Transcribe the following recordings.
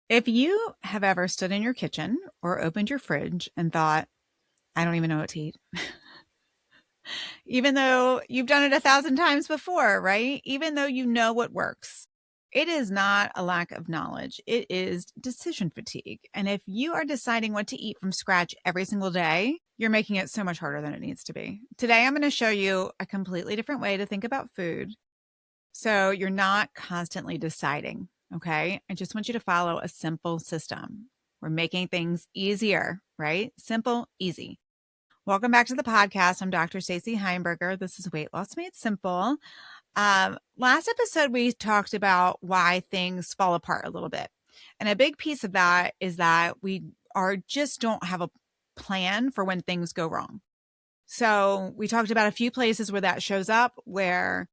If you have ever stood in your kitchen or opened your fridge and thought, I don't even know what to eat, even though you've done it 1,000 times before, right? Even though you know what works, it is not a lack of knowledge. It is decision fatigue. And if you are deciding what to eat from scratch every single day, you're making it so much harder than it needs to be. Today, I'm going to show you a completely different way to think about food so you're not constantly deciding. Okay. I just want you to follow a simple system. We're making things easier, right? Simple, easy. Welcome back to the podcast. I'm Dr. Stacy Heimberger. This is Weight Loss Made Simple. Last episode, we talked about why things fall apart a little bit. And a big piece of that is that we just don't have a plan for when things go wrong. So we talked about a few places where that shows up, where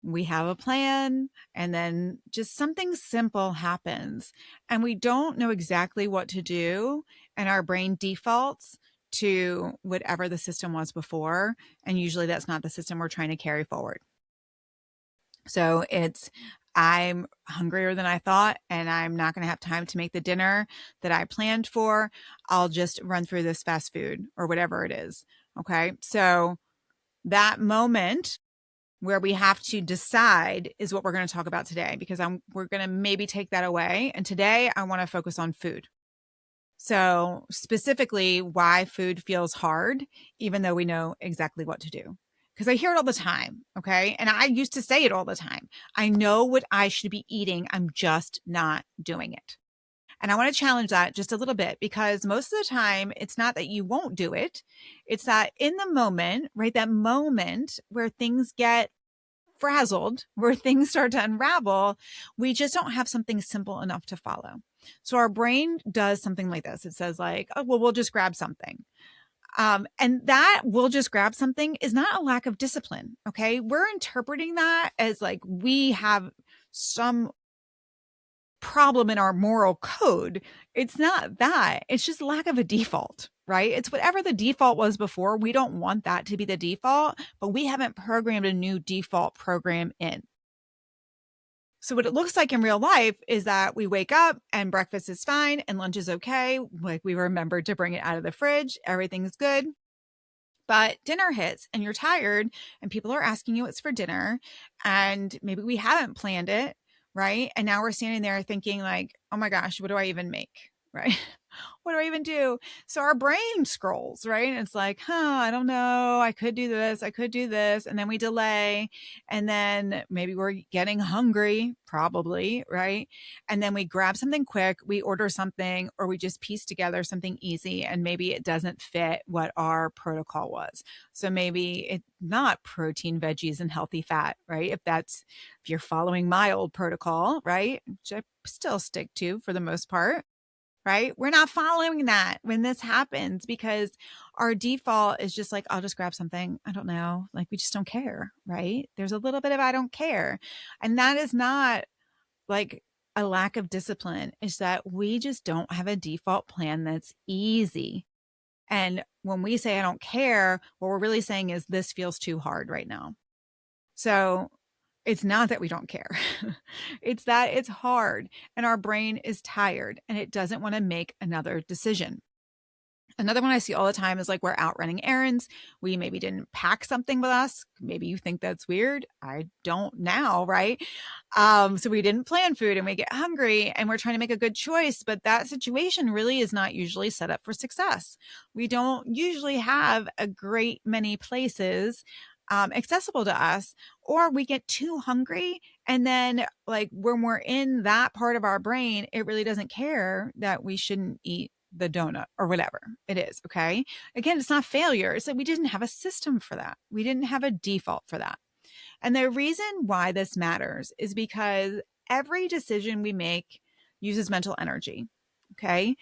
we have a plan and then just something simple happens and we don't know exactly what to do. And our brain defaults to whatever the system was before. And usually that's not the system we're trying to carry forward. So I'm hungrier than I thought, and I'm not going to have time to make the dinner that I planned for. I'll just run through this fast food or whatever it is. Okay. So that moment where we have to decide is what we're going to talk about today, because we're going to maybe take that away. And today I want to focus on food. So specifically why food feels hard, even though we know exactly what to do. Because I hear it all the time. Okay. And I used to say it all the time. I know what I should be eating. I'm just not doing it. And I want to challenge that just a little bit, because most of the time it's not that you won't do it. It's that in the moment, right? That moment where things get frazzled, where things start to unravel, we just don't have something simple enough to follow. So our brain does something like this. It says like, oh, well, we'll just grab something. And that we'll just grab something is not a lack of discipline. Okay. We're interpreting that as like we have some problem in our moral code. It's not that. It's just lack of a default, right? It's whatever the default was before. We don't want that to be the default, but we haven't programmed a new default program in. So what it looks like in real life is that we wake up and breakfast is fine and lunch is okay. Like we remembered to bring it out of the fridge. Everything's good. But dinner hits and you're tired and people are asking you what's for dinner, and maybe we haven't planned it, right? And now we're standing there thinking like, oh my gosh, what do I even make? Right? What do I even do? So our brain scrolls, right? And it's like, I don't know. I could do this. I could do this. And then we delay. And then maybe we're getting hungry, probably, right? And then we grab something quick, we order something, or we just piece together something easy. And maybe it doesn't fit what our protocol was. So maybe it's not protein, veggies, and healthy fat, right? If you're following my old protocol, right? Which I still stick to for the most part, right? We're not following that when this happens, because our default is just like, I'll just grab something. I don't know. Like we just don't care, right? There's a little bit of I don't care. And that is not like a lack of discipline. It's that we just don't have a default plan that's easy. And when we say I don't care, what we're really saying is this feels too hard right now. So it's not that we don't care. It's that it's hard and our brain is tired and it doesn't want to make another decision. Another one I see all the time is like we're out running errands. We maybe didn't pack something with us. Maybe you think that's weird. I don't now, right? So we didn't plan food and we get hungry and we're trying to make a good choice, but that situation really is not usually set up for success. We don't usually have a great many places accessible to us, or we get too hungry. And then like when we're in that part of our brain, it really doesn't care that we shouldn't eat the donut or whatever it is. Okay. Again, it's not failure. It's that we didn't have a system for that. We didn't have a default for that. And the reason why this matters is because every decision we make uses mental energy. Okay.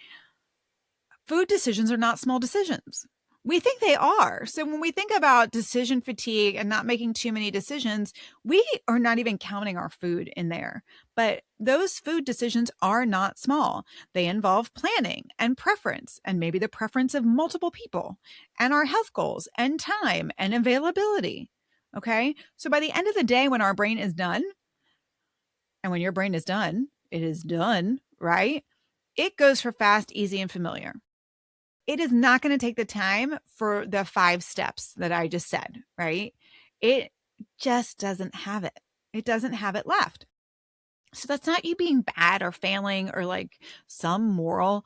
Food decisions are not small decisions. We think they are. So when we think about decision fatigue and not making too many decisions, we are not even counting our food in there. But those food decisions are not small. They involve planning and preference, and maybe the preference of multiple people, and our health goals and time and availability. Okay. So by the end of the day, when our brain is done, and when your brain is done, it is done, right? It goes for fast, easy, and familiar. It is not going to take the time for the 5 steps that I just said, right? It just doesn't have it. It doesn't have it left. So that's not you being bad or failing or like some moral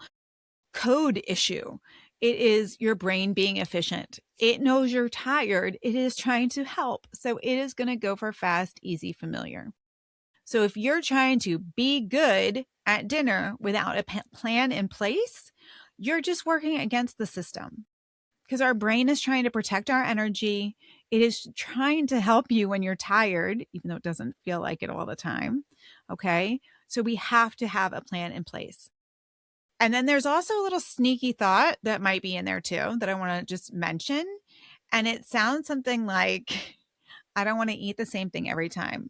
code issue. It is your brain being efficient. It knows you're tired. It is trying to help. So it is going to go for fast, easy, familiar. So if you're trying to be good at dinner without a plan in place, you're just working against the system because our brain is trying to protect our energy. It is trying to help you when you're tired, even though it doesn't feel like it all the time. Okay. So we have to have a plan in place. And then there's also a little sneaky thought that might be in there too that I want to just mention. And it sounds something like, I don't want to eat the same thing every time.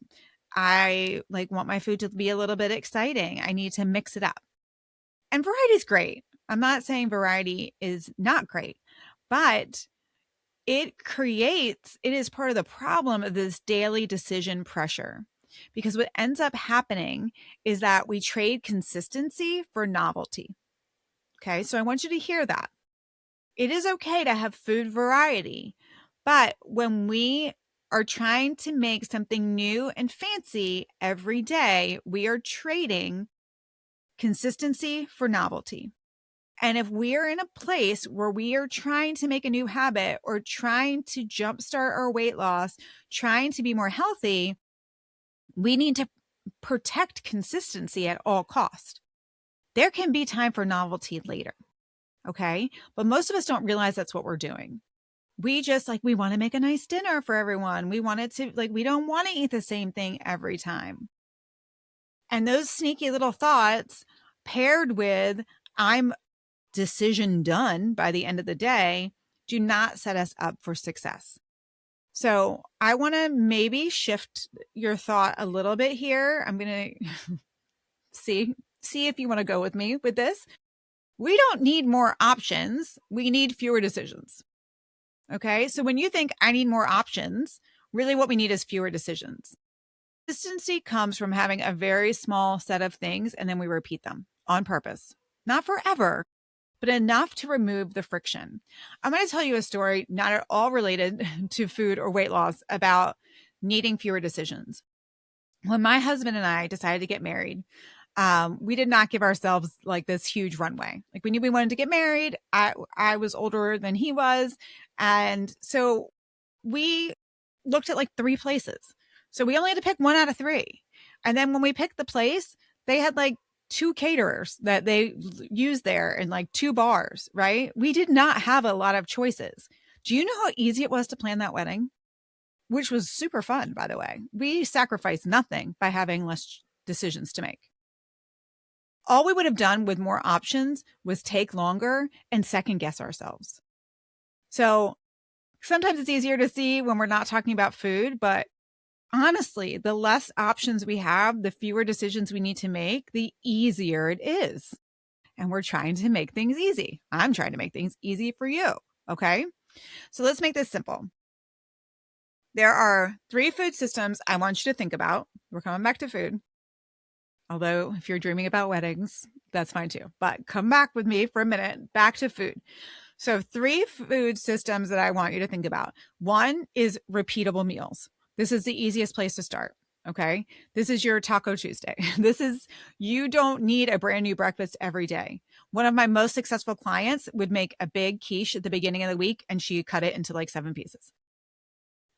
I like want my food to be a little bit exciting. I need to mix it up. And variety is great. I'm not saying variety is not great, but it is part of the problem of this daily decision pressure. Because what ends up happening is that we trade consistency for novelty. Okay. So I want you to hear that. It is okay to have food variety, but when we are trying to make something new and fancy every day, we are trading consistency for novelty. And if we are in a place where we are trying to make a new habit or trying to jumpstart our weight loss, trying to be more healthy, we need to protect consistency at all cost. There can be time for novelty later. Okay. But most of us don't realize that's what we're doing. We just we want to make a nice dinner for everyone. We want it to we don't want to eat the same thing every time. And those sneaky little thoughts paired with I'm decision done by the end of the day do not set us up for success. So I want to maybe shift your thought a little bit here. I'm going to see if you want to go with me with this. We don't need more options. We need fewer decisions. Okay. So when you think I need more options, really what we need is fewer decisions. Consistency comes from having a very small set of things and then we repeat them on purpose, not forever, but enough to remove the friction. I'm going to tell you a story not at all related to food or weight loss about needing fewer decisions. When my husband and I decided to get married, we did not give ourselves this huge runway. We knew we wanted to get married. I was older than he was. And so we looked at 3 places. So we only had to pick 1 out of 3. And then when we picked the place, they had 2 caterers that they used there and 2 bars, right? We did not have a lot of choices. Do you know how easy it was to plan that wedding? Which was super fun, by the way. We sacrificed nothing by having less decisions to make. All we would have done with more options was take longer and second guess ourselves. So sometimes it's easier to see when we're not talking about food, but honestly, the less options we have, the fewer decisions we need to make, the easier it is. And we're trying to make things easy. I'm trying to make things easy for you. Okay. So let's make this simple. There are 3 food systems I want you to think about. We're coming back to food. Although if you're dreaming about weddings, that's fine too. But come back with me for a minute, back to food. So 3 food systems that I want you to think about. 1 is repeatable meals. This is the easiest place to start. Okay. This is your Taco Tuesday. You don't need a brand new breakfast every day. One of my most successful clients would make a big quiche at the beginning of the week and she cut it into 7 pieces.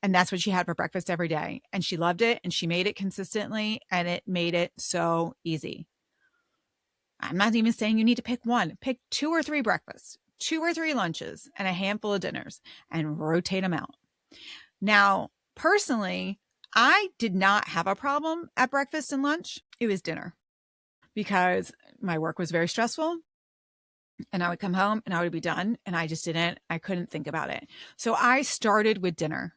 And that's what she had for breakfast every day. And she loved it and she made it consistently and it made it so easy. I'm not even saying you need to pick 1. Pick 2 or 3 breakfasts, 2 or 3 lunches, and a handful of dinners and rotate them out. Now, personally, I did not have a problem at breakfast and lunch. It was dinner because my work was very stressful. And I would come home and I would be done. And I couldn't think about it. So I started with dinner.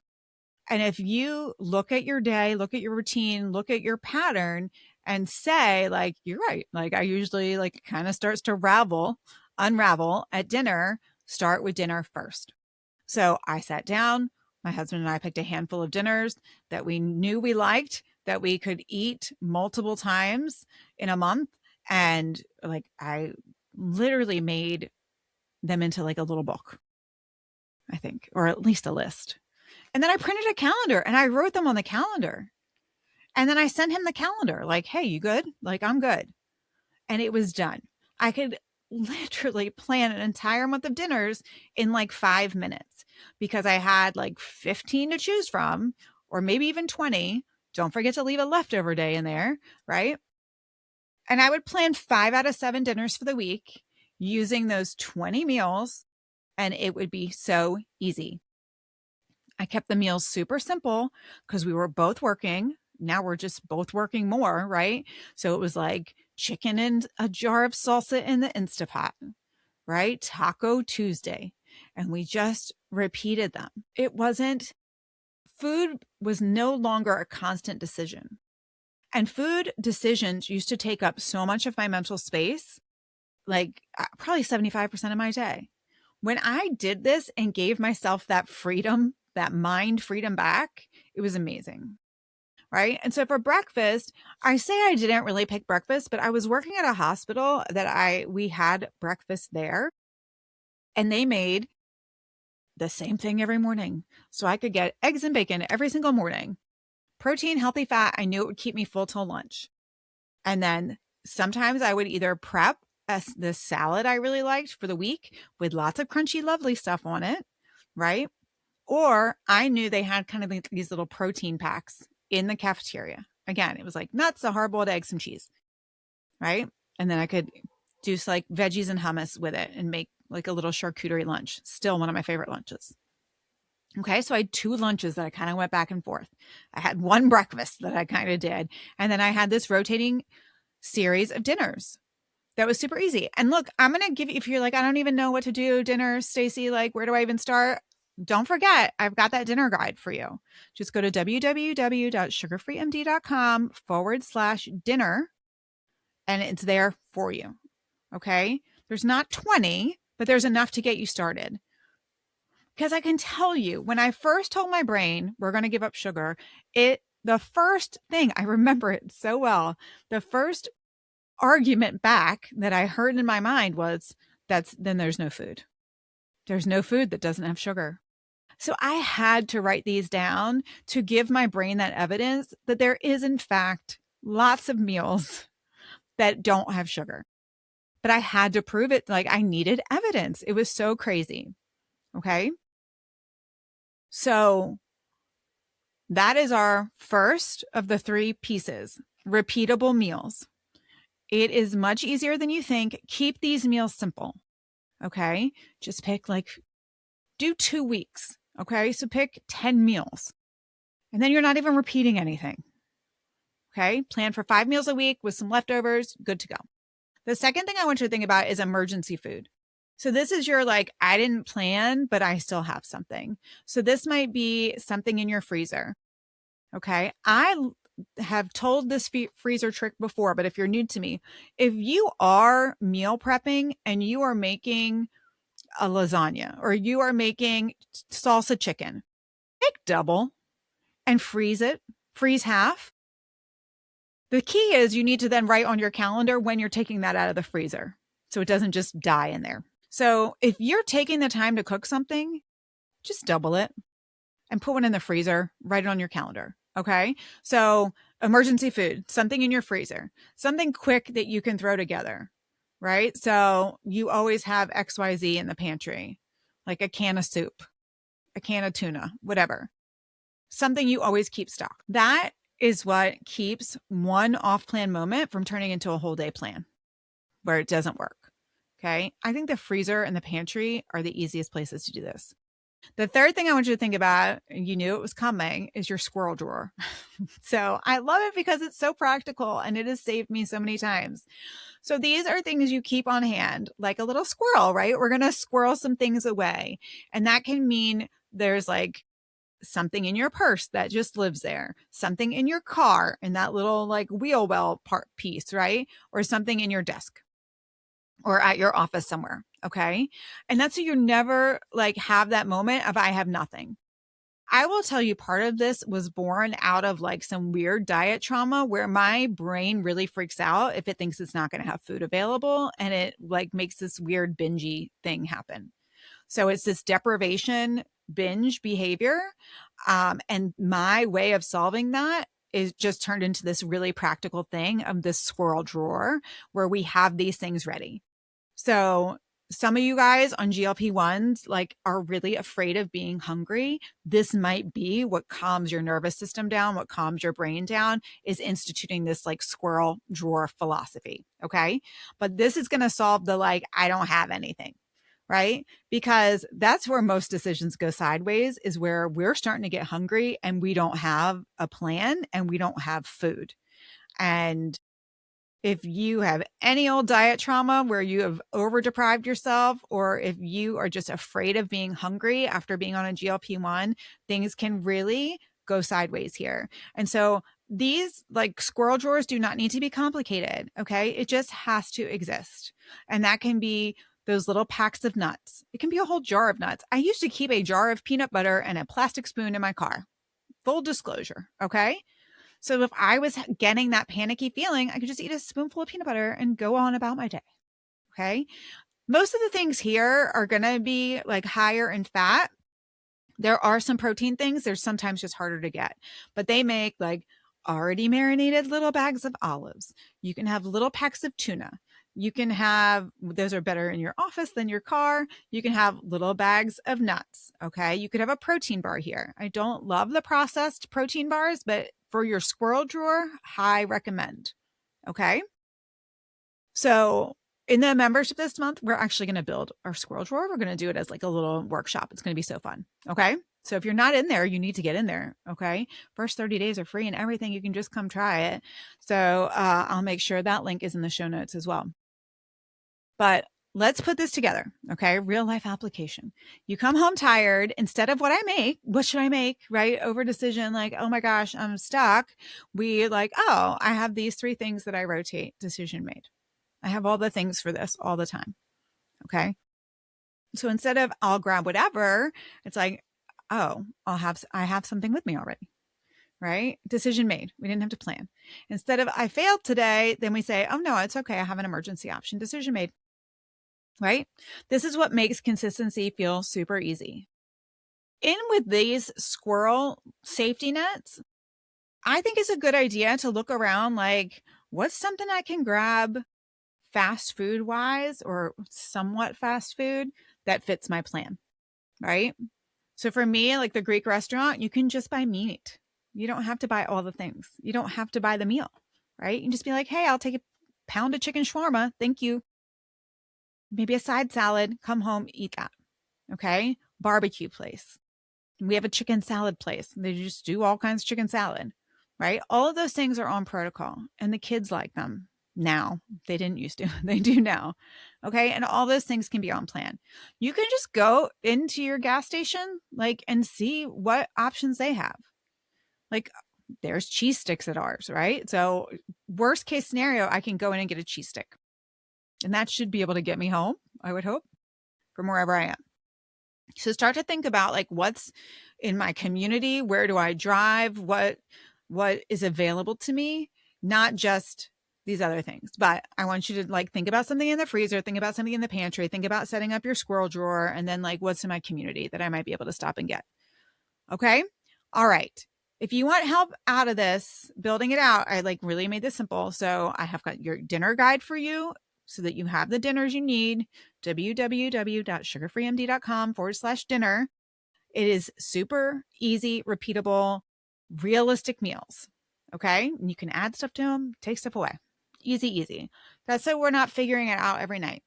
And if you look at your day, look at your routine, look at your pattern and say you're right. I usually kind of starts to unravel at dinner, start with dinner first. So I sat down, my husband and I picked a handful of dinners that we knew we liked, that we could eat multiple times in a month And like, I literally made them into like a little book, I think, or at least a list. And then I printed a calendar and I wrote them on the calendar. And then I sent him the calendar like, hey, you good? Like, I'm good. And it was done. I could literally plan an entire month of dinners in like 5 minutes because I had like 15 to choose from, or maybe even 20. Don't forget to leave a leftover day in there, right? And I would plan 5 out of 7 dinners for the week using those 20 meals, and it would be so easy. I kept the meals super simple because we were both working. Now we're just both working more, right? So it was like chicken and a jar of salsa in the Instapot, right? Taco Tuesday. And we just repeated them. It wasn't, food was no longer a constant decision. And food decisions used to take up so much of my mental space, like probably 75% of my day. When I did this and gave myself that freedom, that mind freedom back, it was amazing. Right. And so for breakfast, I say I didn't really pick breakfast, but I was working at a hospital that we had breakfast there, and they made the same thing every morning. So I could get eggs and bacon every single morning. Protein, healthy fat. I knew it would keep me full till lunch. And then sometimes I would either prep the salad I really liked for the week with lots of crunchy, lovely stuff on it. Right. Or I knew they had kind of these little protein packs in the cafeteria. Again, it was like nuts, a hard-boiled eggs, and cheese, right? And then I could do like veggies and hummus with it and make like a little charcuterie lunch. Still one of my favorite lunches. Okay, so I had 2 lunches that I kind of went back and forth. I had one breakfast that I kind of did. And then I had this rotating series of dinners that was super easy. And look, I'm going to give you, if you're like, I don't even know what to do, dinner, Stacy, like, where do I even start? Don't forget, I've got that dinner guide for you. Just go to www.sugarfreemd.com/dinner, and it's there for you. Okay. There's not 20, but there's enough to get you started. Because I can tell you, when I first told my brain we're going to give up sugar, the first thing, I remember it so well, the first argument back that I heard in my mind was, then there's no food. There's no food that doesn't have sugar. So I had to write these down to give my brain that evidence that there is, in fact, lots of meals that don't have sugar. But I had to prove it. Like, I needed evidence. It was so crazy. Okay. So that is our first of the 3 pieces, repeatable meals. It is much easier than you think. Keep these meals simple. Okay. Just pick do 2 weeks. Okay. So pick 10 meals, and then you're not even repeating anything. Okay. Plan for 5 meals a week with some leftovers. Good to go. The second thing I want you to think about is emergency food. So this is your I didn't plan, but I still have something. So this might be something in your freezer. Okay. I have told this freezer trick before, but if you're new to me, if you are meal prepping and you are making a lasagna or you are making salsa chicken, make double and freeze half. The key is you need to then write on your calendar when you're taking that out of the freezer so it doesn't just die in there. So if you're taking the time to cook something, just double it and put one in the freezer, write it on your calendar. Okay. So emergency food, something in your freezer, something quick that you can throw together, right? So you always have XYZ in the pantry, like a can of soup, a can of tuna, whatever, something you always keep stocked. That is what keeps one off-plan moment from turning into a whole day plan where it doesn't work. Okay. I think the freezer and the pantry are the easiest places to do this. The third thing I want you to think about, you knew it was coming, is your squirrel drawer. So I love it because it's so practical and it has saved me so many times. So these are things you keep on hand, like a little squirrel, right? We're going to squirrel some things away. And that can mean there's something in your purse that just lives there, something in your car in that little wheel well part piece, right? Or something in your desk or at your office somewhere. Okay. And that's so you never have that moment of I have nothing. I will tell you, part of this was born out of like some weird diet trauma where my brain really freaks out if it thinks it's not going to have food available, and it like makes this weird bingey thing happen. So it's this deprivation binge behavior. And my way of solving that is just turned into this really practical thing of this squirrel drawer where we have these things ready. So some of you guys on GLP-1s like are really afraid of being hungry. This might be what calms your nervous system down, what calms your brain down is instituting this like squirrel drawer philosophy. Okay. But this is going to solve the like, I don't have anything, right? Because that's where most decisions go sideways, is where we're starting to get hungry and we don't have a plan and we don't have food. And if you have any old diet trauma where you have over deprived yourself, or if you are just afraid of being hungry after being on a GLP-1, things can really go sideways here. And so these like squirrel drawers do not need to be complicated. Okay. It just has to exist. And that can be those little packs of nuts. It can be a whole jar of nuts. I used to keep a jar of peanut butter and a plastic spoon in my car. Full disclosure. Okay. So if I was getting that panicky feeling, I could just eat a spoonful of peanut butter and go on about my day. Okay. Most of the things here are going to be like higher in fat. There are some protein things. They're sometimes just harder to get, but they make like already marinated little bags of olives. You can have little packs of tuna. You can have, those are better in your office than your car. You can have little bags of nuts. Okay. You could have a protein bar here. I don't love the processed protein bars, but for your squirrel drawer, high recommend. Okay. So in the membership this month, we're actually going to build our squirrel drawer. We're going to do it as like a little workshop. It's going to be so fun. Okay. So if you're not in there, you need to get in there. Okay. First 30 days are free and everything. You can just come try it. So I'll make sure that link is in the show notes as well. But let's put this together. Okay. Real life application. You come home tired. Instead of what I make, what should I make? Right. Over decision. Like, oh my gosh, I'm stuck. We like, oh, I have these 3 things that I rotate. Decision made. I have all the things for this all the time. Okay. So instead of I'll grab whatever, it's like, oh, I have something with me already. Right. Decision made. We didn't have to plan. Instead of I failed today, then we say, oh no, it's okay. I have an emergency option. Decision made. Right. This is what makes consistency feel super easy. In with these squirrel safety nets, I think it's a good idea to look around like, what's something I can grab fast food wise or somewhat fast food that fits my plan, right? So for me, like the Greek restaurant, you can just buy meat. You don't have to buy all the things. You don't have to buy the meal, right? You can just be like, hey, I'll take a pound of chicken shawarma. Thank you. Maybe a side salad. Come home, eat that. Okay. Barbecue place. We have a chicken salad place. They just do all kinds of chicken salad, right? All of those things are on protocol and the kids like them now. They didn't used to, they do now. Okay. And all those things can be on plan. You can just go into your gas station, like, and see what options they have. Like, there's cheese sticks at ours, right? So, worst case scenario, I can go in and get a cheese stick. And that should be able to get me home, I would hope, from wherever I am. So start to think about like what's in my community, where do I drive, what is available to me, not just these other things. But I want you to like think about something in the freezer, think about something in the pantry, think about setting up your squirrel drawer, and then like what's in my community that I might be able to stop and get. Okay. All right. If you want help out of this, building it out, I like really made this simple. So I have got your dinner guide for you so that you have the dinners you need. www.sugarfreemd.com/dinner. It is super easy, repeatable, realistic meals. Okay. And you can add stuff to them, take stuff away. Easy, easy. That's so we're not figuring it out every night.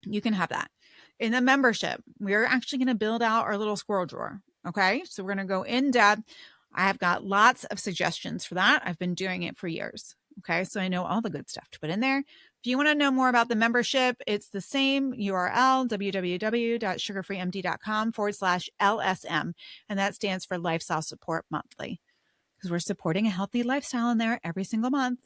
You can have that. In the membership, we're actually going to build out our little squirrel drawer. Okay. So we're going to go in depth. I have got lots of suggestions for that. I've been doing it for years. Okay. So I know all the good stuff to put in there. If you want to know more about the membership, it's the same URL, www.sugarfreemd.com/LSM. And that stands for Lifestyle Support Monthly, because we're supporting a healthy lifestyle in there every single month.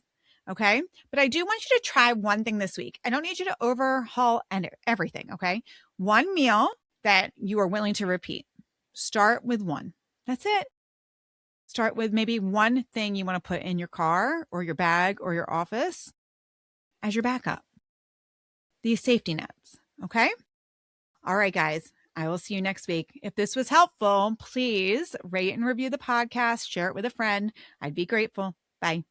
Okay. But I do want you to try one thing this week. I don't need you to overhaul everything. Okay. One meal that you are willing to repeat. Start with one. That's it. Start with maybe one thing you want to put in your car or your bag or your office as your backup. These safety nets. Okay. All right, guys. I will see you next week. If this was helpful, please rate and review the podcast, share it with a friend. I'd be grateful. Bye.